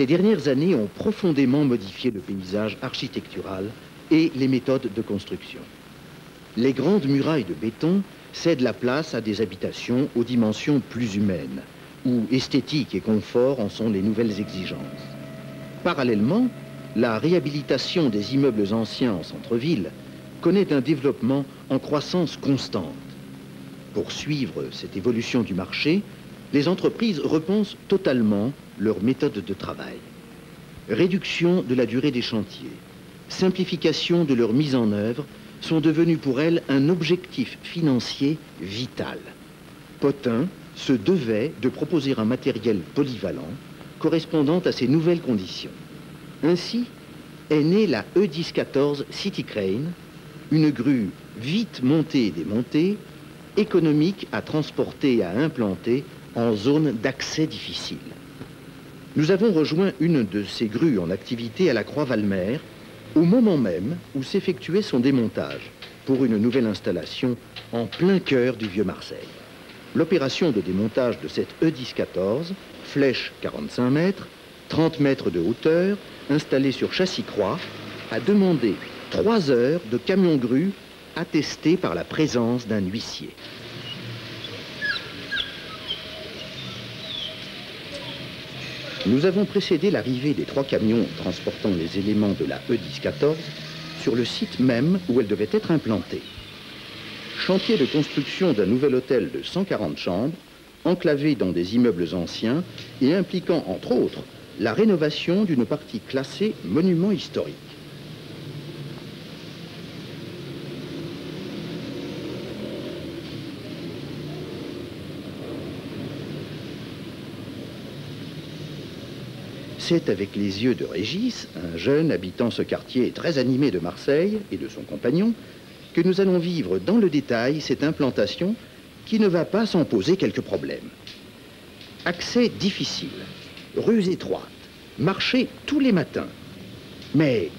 Ces dernières années ont profondément modifié le paysage architectural et les méthodes de construction. Les grandes murailles de béton cèdent la place à des habitations aux dimensions plus humaines, où esthétique et confort en sont les nouvelles exigences. Parallèlement, la réhabilitation des immeubles anciens en centre-ville connaît un développement en croissance constante. Pour suivre cette évolution du marché, les entreprises repensent totalement leur méthode de travail. Réduction de la durée des chantiers, simplification de leur mise en œuvre sont devenus pour elles un objectif financier vital. Potin se devait de proposer un matériel polyvalent correspondant à ces nouvelles conditions. Ainsi est née la E1014 City Crane, une grue vite montée et démontée, économique à transporter et à implanter en zone d'accès difficile. Nous avons rejoint une de ces grues en activité à la Croix-Valmer au moment même où s'effectuait son démontage pour une nouvelle installation en plein cœur du Vieux-Marseille. L'opération de démontage de cette E1014, flèche 45 mètres, 30 mètres de hauteur, installée sur châssis-croix, a demandé 3 heures de camion-grue attestée par la présence d'un huissier. Nous avons précédé l'arrivée des 3 camions transportant les éléments de la E1014 sur le site même où elle devait être implantée. Chantier de construction d'un nouvel hôtel de 140 chambres, enclavé dans des immeubles anciens et impliquant entre autres la rénovation d'une partie classée monument historique. C'est avec les yeux de Régis, un jeune habitant ce quartier très animé de Marseille et de son compagnon, que nous allons vivre dans le détail cette implantation qui ne va pas sans poser quelques problèmes. Accès difficile, rues étroites, marché tous les matins. Mais,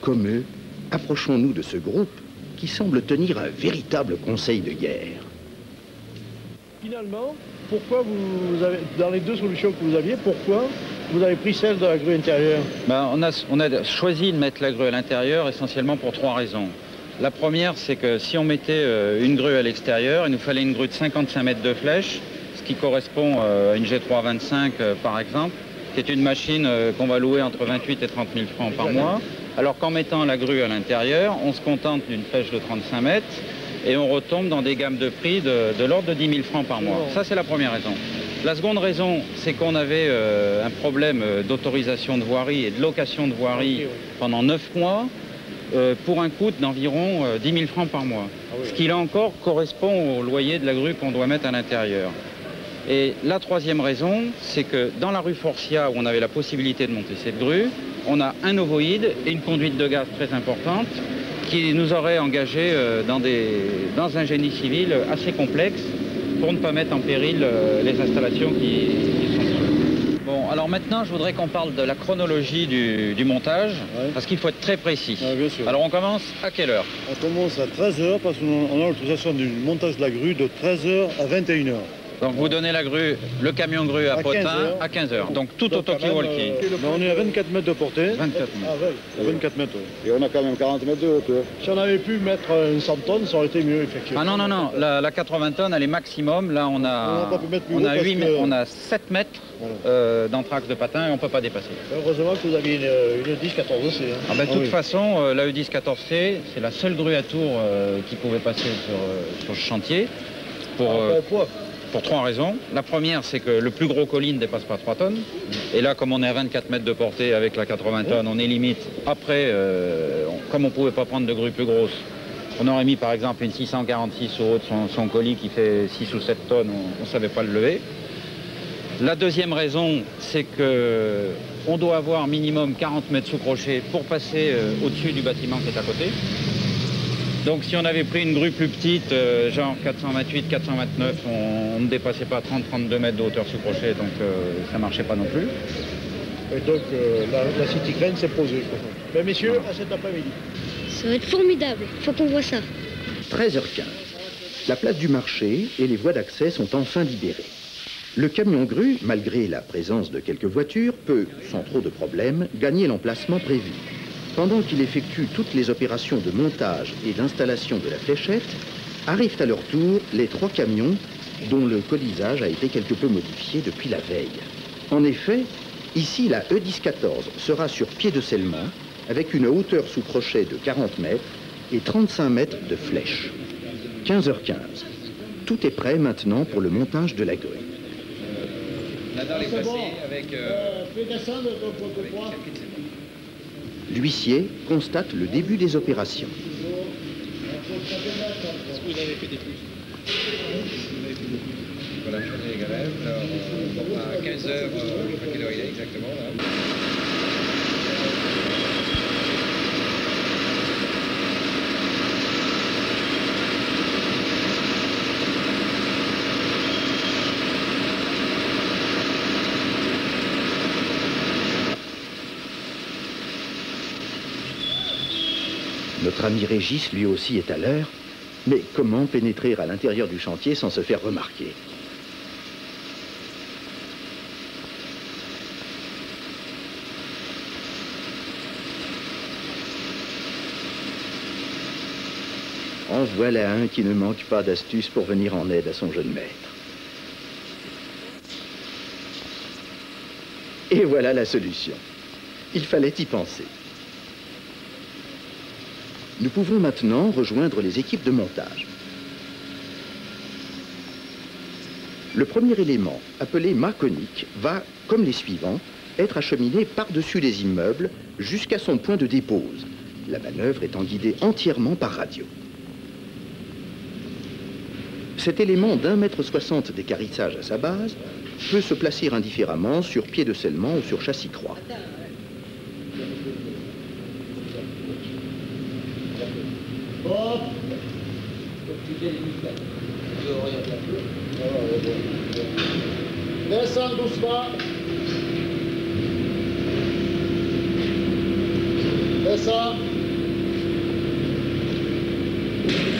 comme eux, approchons-nous de ce groupe qui semble tenir un véritable conseil de guerre. Finalement, pourquoi vous avez, dans les 2 solutions que vous aviez, pourquoi vous avez pris celle de la grue intérieure? On a choisi de mettre la grue à l'intérieur essentiellement pour 3 raisons. La première, c'est que si on mettait une grue à l'extérieur, il nous fallait une grue de 55 mètres de flèche, ce qui correspond à une G325 par exemple, qui est une machine qu'on va louer entre 28 et 30 000 francs par mois. Alors qu'en mettant la grue à l'intérieur, on se contente d'une flèche de 35 mètres et on retombe dans des gammes de prix de l'ordre de 10 000 francs par mois. Ça, c'est la première raison. La seconde raison, c'est qu'on avait un problème d'autorisation de voirie et de location de voirie pendant 9 mois pour un coût d'environ 10 000 francs par mois. Ce qui, là encore, correspond au loyer de la grue qu'on doit mettre à l'intérieur. Et la troisième raison, c'est que dans la rue Forcia, où on avait la possibilité de monter cette grue, on a un ovoïde et une conduite de gaz très importante qui nous aurait engagé dans un génie civil assez complexe pour ne pas mettre en péril les installations qui sont dessus. Bon, alors maintenant, je voudrais qu'on parle de la chronologie du montage, parce qu'il faut être très précis. Bien sûr. Alors on commence à quelle heure? On commence à 13 h parce qu'on a l'autorisation du montage de la grue de 13 h à 21 h. Donc vous donnez la grue, le camion grue à Potin à 15 h. Donc tout au talkie-walkie. On est à 24 mètres de portée. 24 mètres. Ah ouais, 24 mètres. Et on a quand même 40 mètres de hauteur. Si on avait pu mettre une 100 tonnes, ça aurait été mieux, effectivement. Ah non, la 80 tonnes, elle est maximum. Là, on a 7 mètres d'entraxe de patin et on ne peut pas dépasser. Heureusement que vous aviez une E1014C. Hein. De toute façon, la E1014C, c'est la seule grue à tour qui pouvait passer sur ce chantier. Pour 3 raisons. La première, c'est que le plus gros colis ne dépasse pas 3 tonnes. Et là, comme on est à 24 mètres de portée avec la 80 tonnes, on est limite. Après, comme on ne pouvait pas prendre de grue plus grosse, on aurait mis par exemple une 646 au haut de son colis qui fait 6 ou 7 tonnes, on ne savait pas le lever. La deuxième raison, c'est qu'on doit avoir minimum 40 mètres sous crochet pour passer au-dessus du bâtiment qui est à côté. Donc si on avait pris une grue plus petite, genre 428, 429, on ne dépassait pas 30-32 mètres de hauteur sous crochet, donc ça ne marchait pas non plus. Et donc la City Crane s'est posée. Ben, messieurs, à cet après-midi. Ça va être formidable, faut qu'on voit ça. 13h15. La place du marché et les voies d'accès sont enfin libérées. Le camion grue, malgré la présence de quelques voitures, peut, sans trop de problèmes, gagner l'emplacement prévu. Pendant qu'il effectue toutes les opérations de montage et d'installation de la fléchette, arrivent à leur tour les 3 camions dont le colisage a été quelque peu modifié depuis la veille. En effet, ici la E1014 sera sur pied de scellement avec une hauteur sous crochet de 40 mètres et 35 mètres de flèche. 15h15. Tout est prêt maintenant pour le montage de la grue. L'huissier constate le début des opérations. Voilà, je faisais les grèves. Alors, à 15h, je sais pas quelle heure il est exactement là. Notre ami Régis, lui aussi, est à l'heure. Mais comment pénétrer à l'intérieur du chantier sans se faire remarquer? En voilà un qui ne manque pas d'astuces pour venir en aide à son jeune maître. Et voilà la solution. Il fallait y penser. Nous pouvons maintenant rejoindre les équipes de montage. Le premier élément, appelé mât conique, va, comme les suivants, être acheminé par-dessus les immeubles jusqu'à son point de dépose, la manœuvre étant guidée entièrement par radio. Cet élément d'1,60 m d'équarrissage à sa base peut se placer indifféremment sur pied de scellement ou sur châssis croix. Descends doucement. Descends.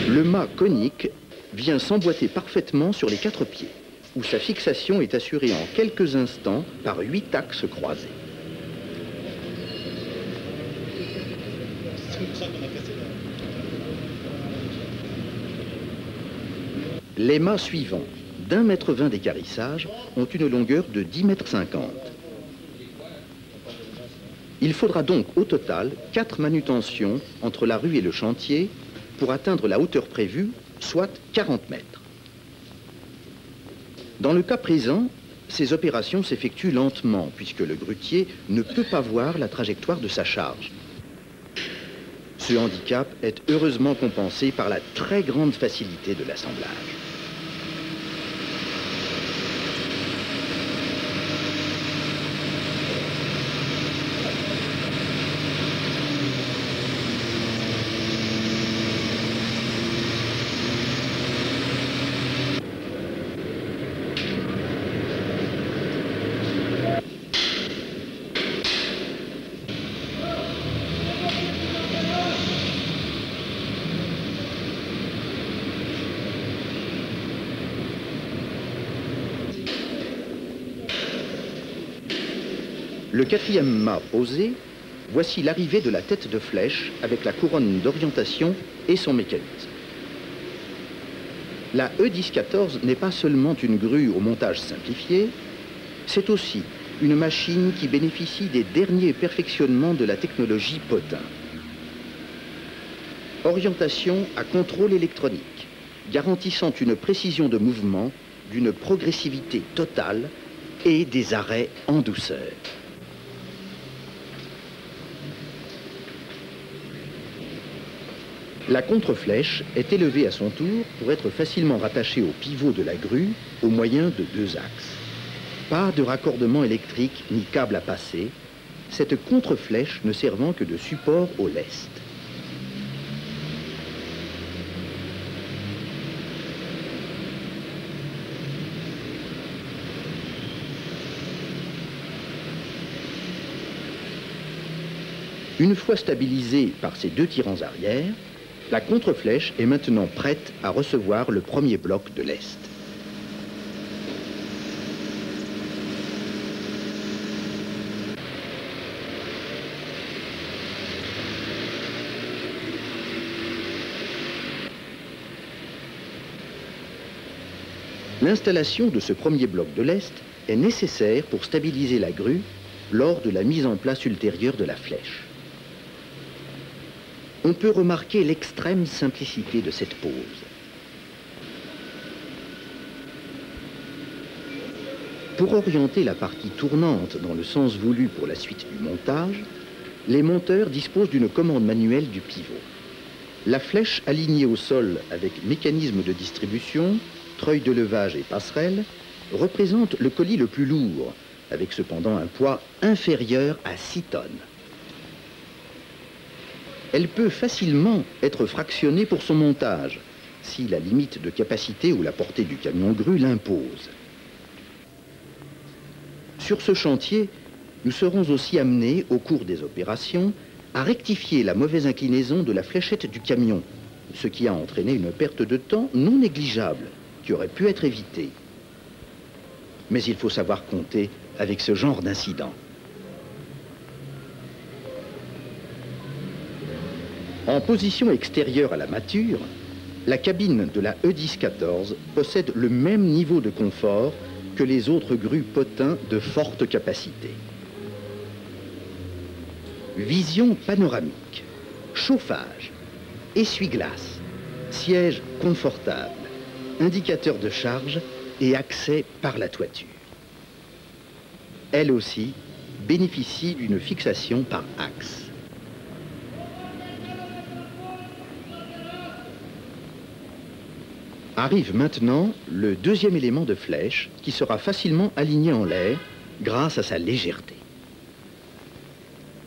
Le mât conique vient s'emboîter parfaitement sur les 4 pieds, où sa fixation est assurée en quelques instants par 8 axes croisés. Les mâts suivants, d'1,20 m d'équarrissage, ont une longueur de 10,50 m. Il faudra donc au total 4 manutentions entre la rue et le chantier pour atteindre la hauteur prévue, soit 40 mètres. Dans le cas présent, ces opérations s'effectuent lentement puisque le grutier ne peut pas voir la trajectoire de sa charge. Ce handicap est heureusement compensé par la très grande facilité de l'assemblage. Le 4e mât posé, voici l'arrivée de la tête de flèche avec la couronne d'orientation et son mécanisme. La E1014 n'est pas seulement une grue au montage simplifié, c'est aussi une machine qui bénéficie des derniers perfectionnements de la technologie Potin. Orientation à contrôle électronique, garantissant une précision de mouvement, d'une progressivité totale et des arrêts en douceur. La contre-flèche est élevée à son tour pour être facilement rattachée au pivot de la grue au moyen de 2 axes. Pas de raccordement électrique ni câble à passer, cette contre-flèche ne servant que de support au lest. Une fois stabilisée par ces 2 tirants arrière, la contre-flèche est maintenant prête à recevoir le premier bloc de lest. L'installation de ce premier bloc de lest est nécessaire pour stabiliser la grue lors de la mise en place ultérieure de la flèche. On peut remarquer l'extrême simplicité de cette pose. Pour orienter la partie tournante dans le sens voulu pour la suite du montage, les monteurs disposent d'une commande manuelle du pivot. La flèche alignée au sol avec mécanisme de distribution, treuil de levage et passerelle représente le colis le plus lourd, avec cependant un poids inférieur à 6 tonnes. Elle peut facilement être fractionnée pour son montage, si la limite de capacité ou la portée du camion grue l'impose. Sur ce chantier, nous serons aussi amenés, au cours des opérations, à rectifier la mauvaise inclinaison de la fléchette du camion, ce qui a entraîné une perte de temps non négligeable, qui aurait pu être évitée. Mais il faut savoir compter avec ce genre d'incident. En position extérieure à la mâture, la cabine de la E10-14 possède le même niveau de confort que les autres grues potins de forte capacité. Vision panoramique, chauffage, essuie-glace, siège confortable, indicateur de charge et accès par la toiture. Elle aussi bénéficie d'une fixation par axe. Arrive maintenant le deuxième élément de flèche qui sera facilement aligné en l'air grâce à sa légèreté.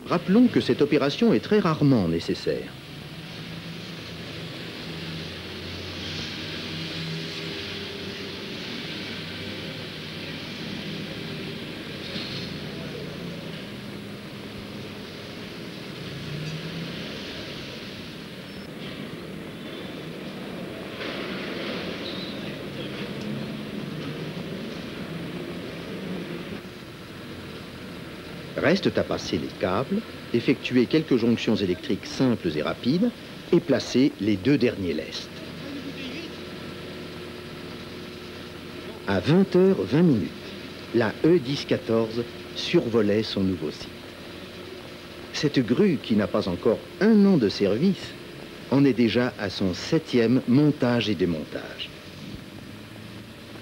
Rappelons que cette opération est très rarement nécessaire. Reste à passer les câbles, effectuer quelques jonctions électriques simples et rapides et placer les deux derniers lestes. À 20h20, la E10-14 survolait son nouveau site. Cette grue, qui n'a pas encore 1 an de service, en est déjà à son 7e montage et démontage.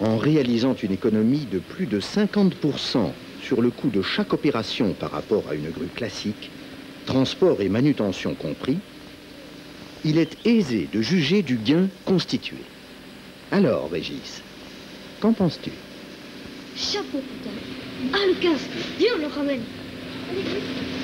En réalisant une économie de plus de 50% sur le coût de chaque opération par rapport à une grue classique, transport et manutention compris, il est aisé de juger du gain constitué. Alors, Régis, qu'en penses-tu? Chapeau, putain. Ah, le casque. Viens, on le ramène. Allez, vite.